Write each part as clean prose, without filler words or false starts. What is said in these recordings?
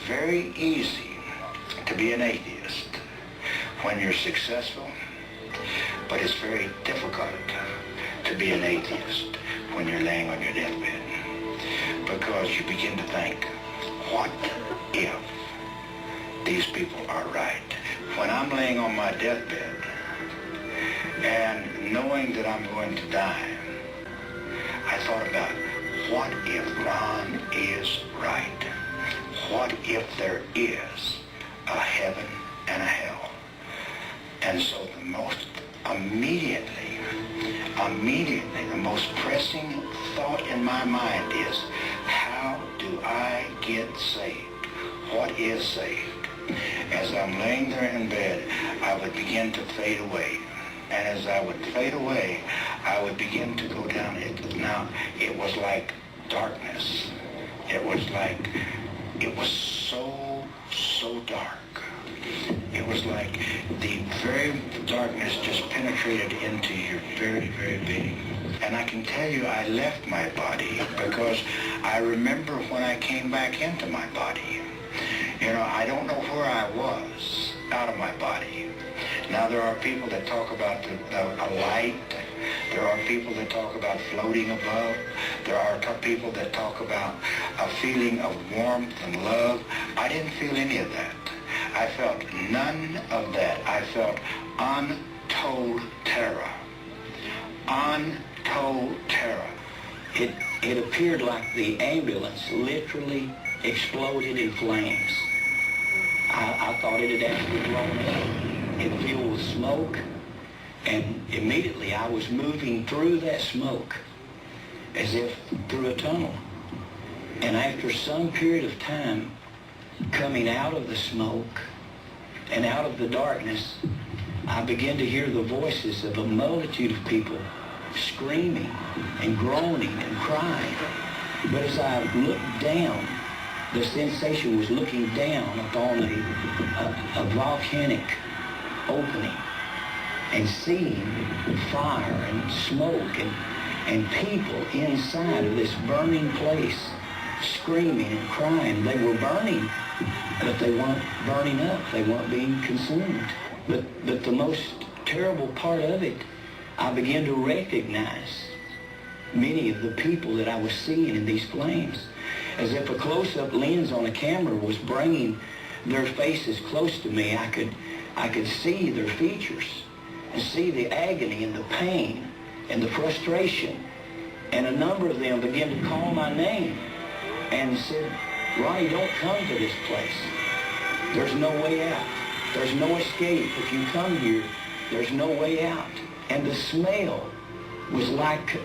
very easy to be an atheist when you're successful, but it's very difficult to be an atheist when you're laying on your deathbed, because you begin to think, what if these people are right? When I'm laying on my deathbed and knowing that I'm going to die, I thought about, what if Ron is right? What if there is a heaven and a hell? And so the most immediately, the most pressing thought in my mind is, how do I get saved? What is saved? As I'm laying there in bed, I would begin to fade away. And as I would fade away, I would begin to go down. Now, it was like darkness. It was so dark. It was like the very darkness just penetrated into your very, very being. And I can tell you, I left my body because I remember when I came back into my body. You know, I don't know where I was out of my body. Now, there are people that talk about a light. There are people that talk about floating above. There are people that talk about a feeling of warmth and love. I didn't feel any of that. I felt none of that. I felt untold terror. Untold terror. It appeared like the ambulance literally exploded in flames. I thought it had actually blown up. It filled with smoke, and immediately I was moving through that smoke as if through a tunnel. And after some period of time, coming out of the smoke and out of the darkness, I began to hear the voices of a multitude of people screaming and groaning and crying. But as I looked down, the sensation was looking down upon a volcanic opening and seeing fire and smoke and people inside of this burning place screaming and crying. They were burning, but they weren't burning up. They weren't being consumed. But the most terrible part of it, I began to recognize many of the people that I was seeing in these flames. As if a close-up lens on a camera was bringing their faces close to me, I could see their features and see the agony and the pain and the frustration. And a number of them began to call my name and said, Ronnie, don't come to this place. There's no way out. There's no escape. If you come here, there's no way out. And the smell was like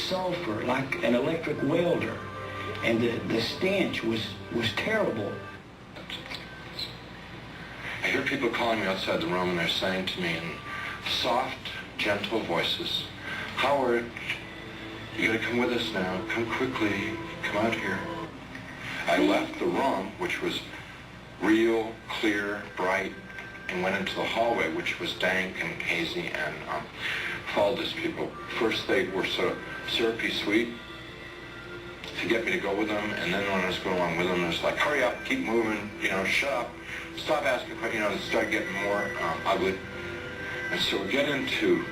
sulfur, like an electric welder. And the stench was terrible. I hear people calling me outside the room, and they're saying to me in soft, gentle voices, Howard, you gotta come with us now. Come quickly. Come out here. I left the room, which was real, clear, bright, and went into the hallway, which was dank and hazy, and followed these people. First, they were sort of syrupy sweet to get me to go with them, and then when I was going along with them, it was like, hurry up, keep moving, you know, shut up, stop asking questions, you know, it started getting more ugly. And so we get into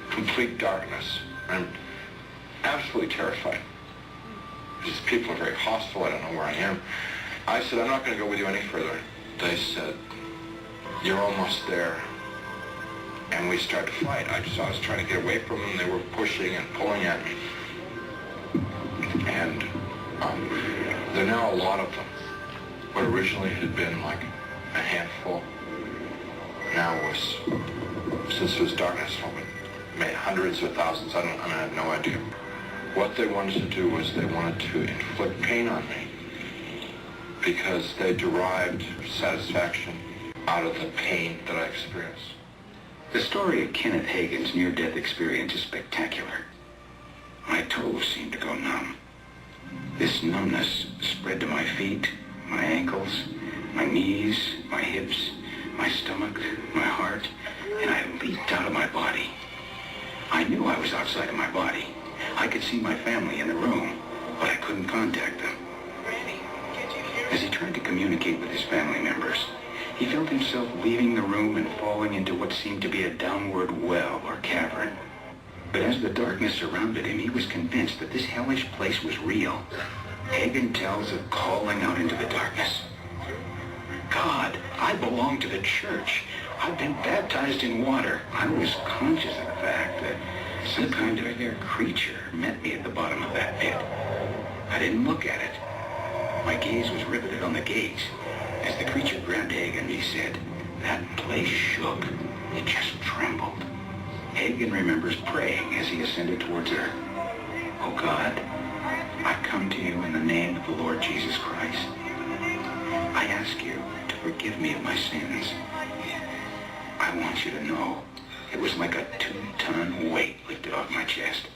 complete darkness. I'm absolutely terrified. These people are very hostile, I don't know where I am. I said, I'm not going to go with you any further. They said, you're almost there. And we started to fight. I was trying to get away from them. They were pushing and pulling at me. And there are now a lot of them. What originally had been like a handful, now was, since it was darkness, made hundreds or thousands. I have no idea. What they wanted to do was they wanted to inflict pain on me because they derived satisfaction out of the pain that I experienced. The story of Kenneth Hagin's near-death experience is spectacular. My toes seemed to go numb. This numbness spread to my feet, my ankles, my knees, my hips, my stomach, my heart, and I leaped out of my body. I knew I was outside of my body. I could see my family in the room, but I couldn't contact them. As tried to communicate with his family members. He felt himself leaving the room and falling into what seemed to be a downward well or cavern. But as the darkness surrounded him, he was convinced that this hellish place was real. Hagen tells of calling out into the darkness. God, I belong to the church. I've been baptized in water. I was conscious of the fact that some kind of creature met me at the bottom of that pit. I didn't look at it. My gaze was riveted on the gates. As the creature grabbed Hagen, he said, that place shook. It just trembled. Hagen remembers praying as he ascended towards earth. Oh God, I come to you in the name of the Lord Jesus Christ. I ask you to forgive me of my sins. I want you to know it was like a 2-ton weight lifted off my chest.